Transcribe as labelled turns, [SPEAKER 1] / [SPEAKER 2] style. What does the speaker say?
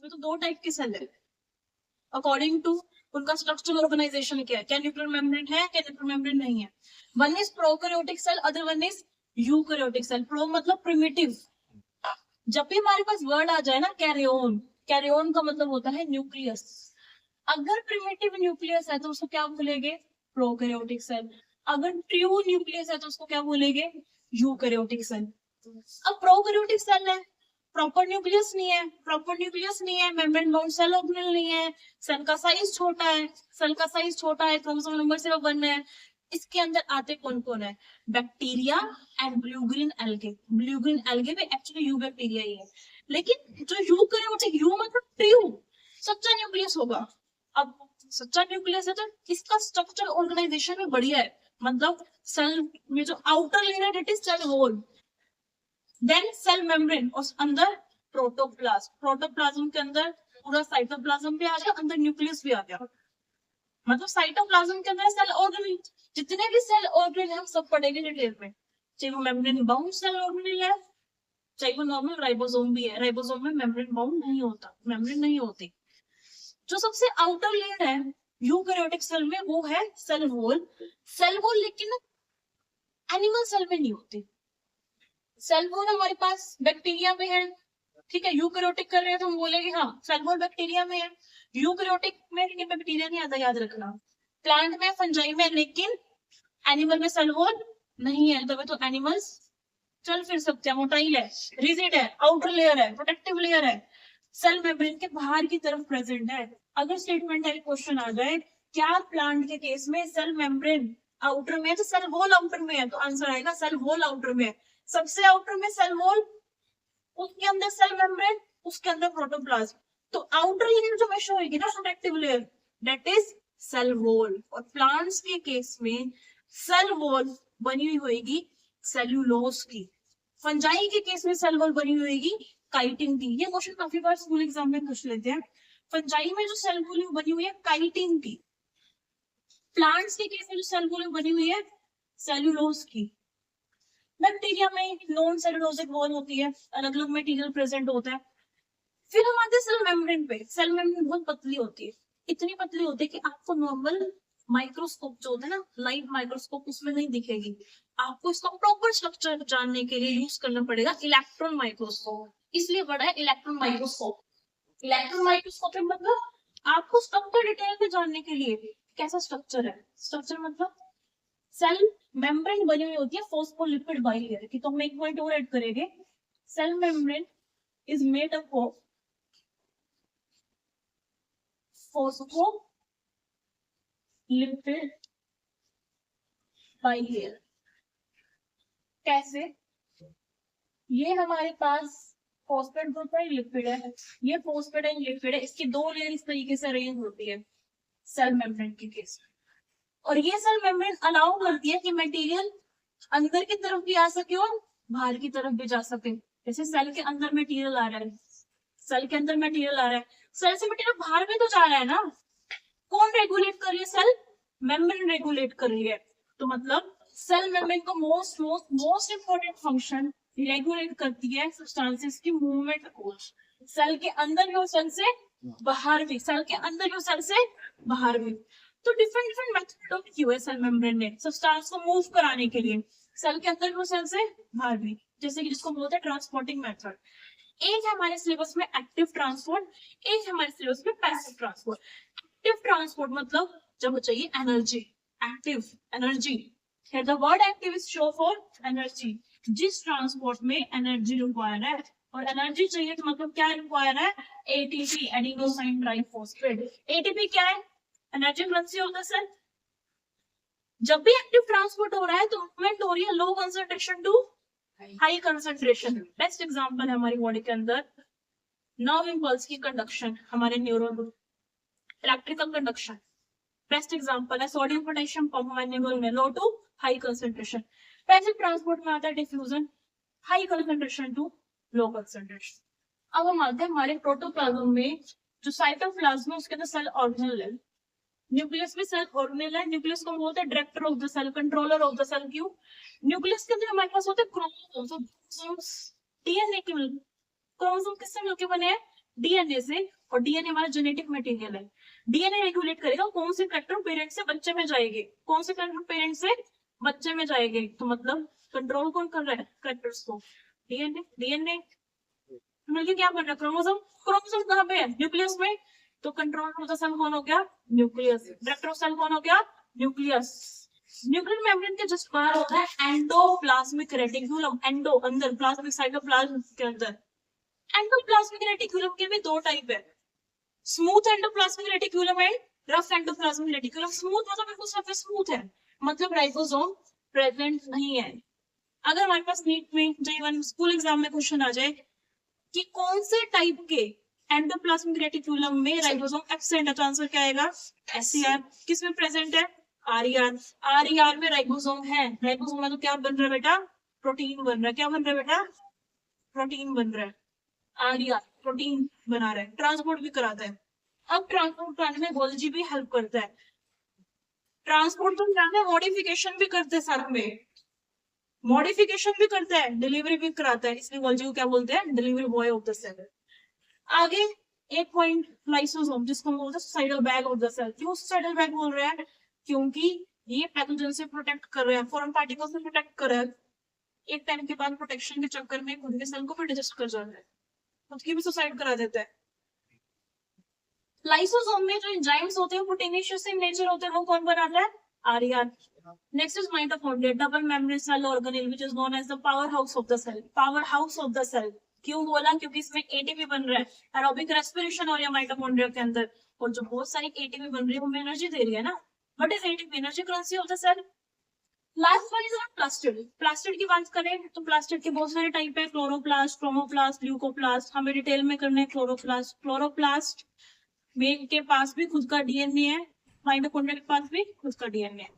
[SPEAKER 1] उसमें तो दो टाइप के सेल है अकॉर्डिंग टू उनका स्ट्रक्चरल ऑर्गेनाइजेशन क्या है, क्या न्यूक्लियर मेम्ब्रेन है, क्या न्यूक्लियर मेम्ब्रेन नहीं है। One is prokaryotic cell, other one is eukaryotic cell. Pro मतलब प्रिमिटिव। जब भी हमारे पास वर्ड आ जाए ना कैरियोन, कैरियोन का मतलब होता है न्यूक्लियस। अगर प्रिमिटिव न्यूक्लियस है तो उसको क्या बोलेंगे, प्रोकैरियोटिक सेल। अगर ट्रू न्यूक्लियस है तो उसको क्या बोलेंगे, यूकैरियोटिक सेल। अब प्रोकैरियोटिक सेल है, प्रॉपर न्यूक्लियस नहीं है, प्रॉपर न्यूक्लियस नहीं है, मेम्ब्रेन बाउंड सेल ऑर्गेनेल नहीं है, सेल का साइज छोटा है, सेल का साइज छोटा है, क्रोमोसोम नंबर सिर्फ 1 है। इसके अंदर आते कौन कौन है, bacteria and blue green algae. Blue green algae भी एक्चुअली यू बैक्टीरिया ही है, लेकिन जो यूकैरियोटिक, यू मतलब ट्रू सच्चा न्यूक्लियस होगा। अब सच्चा न्यूक्लियस है तो इसका स्ट्रक्चर ऑर्गेनाइजेशन में बढ़िया है, मतलब सेल में जो आउटर लेयर है that is cell wall, then cell membrane और अंदर प्रोटोप्लाज्म। प्रोटोप्लाज्म के अंदर पूरा साइटोप्लाज्म भी आ गया, अंदर न्यूक्लियस भी आ गया। मतलब साइटोप्लाज्म के अंदर सेल ऑर्गेनेल, जितने भी सेल ऑर्गेनेल हम सब पढ़ेंगे डिटेल में, चाहे वो मेम्ब्रेन बाउंड सेल ऑर्गेनेल है, चाहे वो नॉर्मल राइबोसोम भी है। राइबोसोम में मेम्ब्रेन बाउंड नहीं होता, मेम्ब्रेन नहीं होती। जो सबसे आउटर लेयर है यूकैरियोटिक सेल में वो है सेल वॉल। सेल वॉल लेकिन एनिमल सेल में नहीं होती। सेल वॉल हमारे पास बैक्टीरिया में है, ठीक है। यूकैरियोटिक कर रहे हैं तो हम बोलेंगे हाँ सेल वॉल बैक्टीरिया में है। यूकैरियोटिक में बैक्टीरिया नहीं आता, याद रखना। प्लांट में, फंजाई में, लेकिन एनिमल में सेल वॉल नहीं है, तभी तो एनिमल्स चल फिर सकते हैं, मोटाइल है, रिजिड है, आउटर लेयर है, प्रोटेक्टिव लेयर है, सेल मेम्ब्रेन के बाहर की तरफ प्रेजेंट है। अगर स्टेटमेंट टाइप क्वेश्चन आ जाए क्या प्लांट के केस में सेल मेम्ब्रेन आउटर में है तो सेल वॉल आउटर में है, तो आंसर आएगा सेल वॉल आउटर में है। सबसे आउटर में सेल वॉल, उसके अंदर सेल मेम्ब्रेन, उसके अंदर प्रोटोप्लाज्म। तो आउटर लेयर जो मेशो होगी ना protective layer, that is cell wall. और प्लांट्स के केस में सेल वॉल बनी हुई होगी सेल्यूलोज की। फंजाई के केस में सेल वॉल बनी हुई होगी काइटिन की। ये क्वेश्चन काफी बार स्कूल एग्जाम में पूछ लेते हैं। फंजाई में जो सेल वॉल बनी हुई है काइटिन की, प्लांट्स के केस में जो सेल वॉल बनी हुई है सेल्यूलोज की। बैक्टीरिया में नॉन सेलुलोजिक वॉल होती है, अलग अलग मटेरियल प्रेजेंट होता है। फिर हम आते हैं सेल मेम्ब्रेन पे। सेल मेम्ब्रेन बहुत पतली होती है, इतनी पतली होती है कि आपको नॉर्मल माइक्रोस्कोप जो होता है ना, लाइट माइक्रोस्कोप, उसमें नहीं दिखेगी। आपको इसका प्रॉपर स्ट्रक्चर जानने के लिए यूज करना पड़ेगा इलेक्ट्रॉन माइक्रोस्कोप, इसलिए बड़ा है इलेक्ट्रॉन माइक्रोस्कोप। इलेक्ट्रॉन माइक्रोस्कोप मतलब आपको स्ट्रक्चर डिटेल में जानने के लिए कैसा स्ट्रक्चर है। स्ट्रक्चर मतलब सेल मेम्ब्रेन बनी हुई होती है फॉस्फोलिपिड बाइलेयर की। तो हम एक पॉइंट और ऐड करेंगे, cell membrane is made up of phospholipid bilayer. कैसे, ये हमारे पास फॉस्फेट ग्रुप है, लिपिड है, ये फॉस्फेट एंड लिपिड है, इसकी दो लेयर इस तरीके से अरेंज होती है सेल मेम्ब्रेन के केस में। और ये सेल मेम्ब्रेन अलाउ करती है कि मटेरियल अंदर की तरफ भी आ सके और बाहर की तरफ भी जा सके। जैसे सेल के अंदर मटेरियल आ रहा है, सेल के अंदर मटेरियल आ रहा है, सेल से मटेरियल बाहर भी तो जा रहा है ना। कौन रेगुलेट कर रही है, सेल मेम्ब्रेन रेगुलेट कर रही है। तो मतलब सेल मेम्ब्रेन का मोस्ट इंपॉर्टेंट फंक्शन रेगुलेट करती है सब्सटेंसेस की मूवमेंट को, सेल के अंदर भी और सेल से बाहर भी, सेल के अंदर भी और सेल से बाहर भी। तो डिफरेंट डिफरेंट मेथड ऑफ किया है सेल मेम्ब्रेन ने सब्सटेंस को मूव कराने के लिए, सेल के अंदर भी और सेल से बाहर भी, जैसे कि जिसको बोलते हैं ट्रांसपोर्टिंग मेथड। एक है हमारे सिलेबस में एक्टिव ट्रांसपोर्ट, एक है हमारे सिलेबस में पैसिव ट्रांसपोर्ट। एक्टिव ट्रांसपोर्ट मतलब जब चाहिए energy, active energy. The word active is show for energy, जिस ट्रांसपोर्ट में एनर्जी रिक्वायर है। और एनर्जी चाहिए तो मतलब क्या रिक्वायर है, एटीपी एडिनोसाइन ट्राइफॉस्फेट। एटीपी क्या है, energy currency of the cell. जब भी एक्टिव ट्रांसपोर्ट हो रहा है तो मूवमेंट हो रही है low concentration to high concentration. Best example है हमारी बॉडी के अंदर नर्व इंपल्स की कंडक्शन, हमारे neuron electrical conduction. Best example है सोडियम पोटेशियम पंप हमारे में low to high concentration. Passive transport में आता है diffusion, high concentration to low concentration. अब हम आते हैं हमारे प्रोटोप्लाज्म में, जो साइटोप्लाज्म है उसके अंदर सेल ऑर्गेनेल है, न्यूक्लियस में सेल ऑर्गेनेल है। न्यूक्लियस को बोलते हैं director of the cell, controller of the cell. क्यों, न्यूक्लियस के अंदर हमारे पास होते हैं क्रोमोसोम्स, डीएनए के मिलकर। क्रोमोसोम किससे मिलकर बने हैं, डीएनए से, और डीएनए हमारा जेनेटिक मटेरियल है। डीएनए रेगुलेट करेगा कौन से फैक्टर पेरेंट से बच्चे में जाएंगे, कौन से फैक्टर पेरेंट से बच्चे में जाएंगे, तो मतलब कंट्रोल कौन कर रहा है फैक्टर्स को, डीएनए। डीएनए मिलकर क्या बन रहा है, क्रोमोसोम। क्रोमोसोम कहाँ पे है, न्यूक्लियस में, तो कंट्रोल ऑफ द सेल कौन हो गया, न्यूक्लियस। डायरेक्टर ऑफ सेल कौन हो गया, न्यूक्लियस। न्यूक्लियर मेम्ब्रेन के जस्ट बाहर होता है एंडोप्लाज्मिक रेटिकुलम, एंडो अंदर, प्लाज्मिक साइटोप्लाज्म के अंदर। एंडोप्लाज्मिक रेटिकुलम के भी दो टाइप है, smooth endoplasmic reticulum and rough endoplasmic reticulum. Smooth मतलब बिल्कुल सरफेस स्मूथ है, मतलब राइबोसोम प्रेजेंट नहीं है। अगर हमारे पास नीट में J1 स्कूल एग्जाम में क्वेश्चन आ जाए कि कौन से टाइप के एंडोप्लाज्मिक रेटिकुलम में राइबोसोम एब्सेंट है, तो आंसर क्या आएगा, SCR। किस में प्रेजेंट है, RER। RER में राइबोसोम है। राइबोसोम में तो क्या बन रहा है बेटा, प्रोटीन बन रहा है। क्या बन रहा है बेटा, प्रोटीन बन रहा है। RER प्रोटीन बना रहा है, ट्रांसपोर्ट भी कराता है। अब ट्रांसपोर्ट कराने में गोल्जी भी हेल्प करता है। ट्रांसपोर्ट तो कराता है, मॉडिफिकेशन भी करते हैं साथ में, मॉडिफिकेशन भी करता है, डिलीवरी भी कराता है, इसलिए गोल्जी को क्या बोलते हैं, delivery boy of the cell. आगे एक पॉइंट, लाइसोसोम, जिसको हम बोलते हैं suicidal bag of the cell. क्यों सुसाइडल बैग बोल रहे हैं, क्योंकि ये पैथोजन से प्रोटेक्ट कर रहे हैं, फॉरेन पार्टिकल से प्रोटेक्ट कर रहे हैं। एक टाइम के बाद प्रोटेक्शन के चक्कर में खुद के सेल को भी डिजेस्ट कर जाता है, खुद की भी सुसाइड करा देता है। लाइसोसोम में जो एंजाइम्स होते हैं वो टेनेशियस इन नेचर होते हैं, वो कौन बनाता है, RER। Next is mitochondria, double membrane cell organelle which is known as the power house of the cell. Power house of the cell क्यों बोला, क्योंकि इसमें एटीपी बन रहा है, एरोबिक रेस्पिरेशन हो रही है माइटोकॉन्ड्रिया के अंदर, और जो बहुत सारी एटीपी बन रही है वो हमें एनर्जी दे रही है ना। What is ATP, energy currency of the cell. Last one is plastid. Plastid की बात करें तो प्लास्टिड के बहुत सारे टाइप है, क्लोरोप्लास्ट, क्रोमोप्लास्ट, ल्यूकोप्लास्ट। हमें डिटेल में करना है क्लोरोप्लास्ट। क्लोरोप्लास्ट के पास भी खुद का डीएनए है, माइटोकॉन्ड्रिया के पास भी खुद का डीएनए है।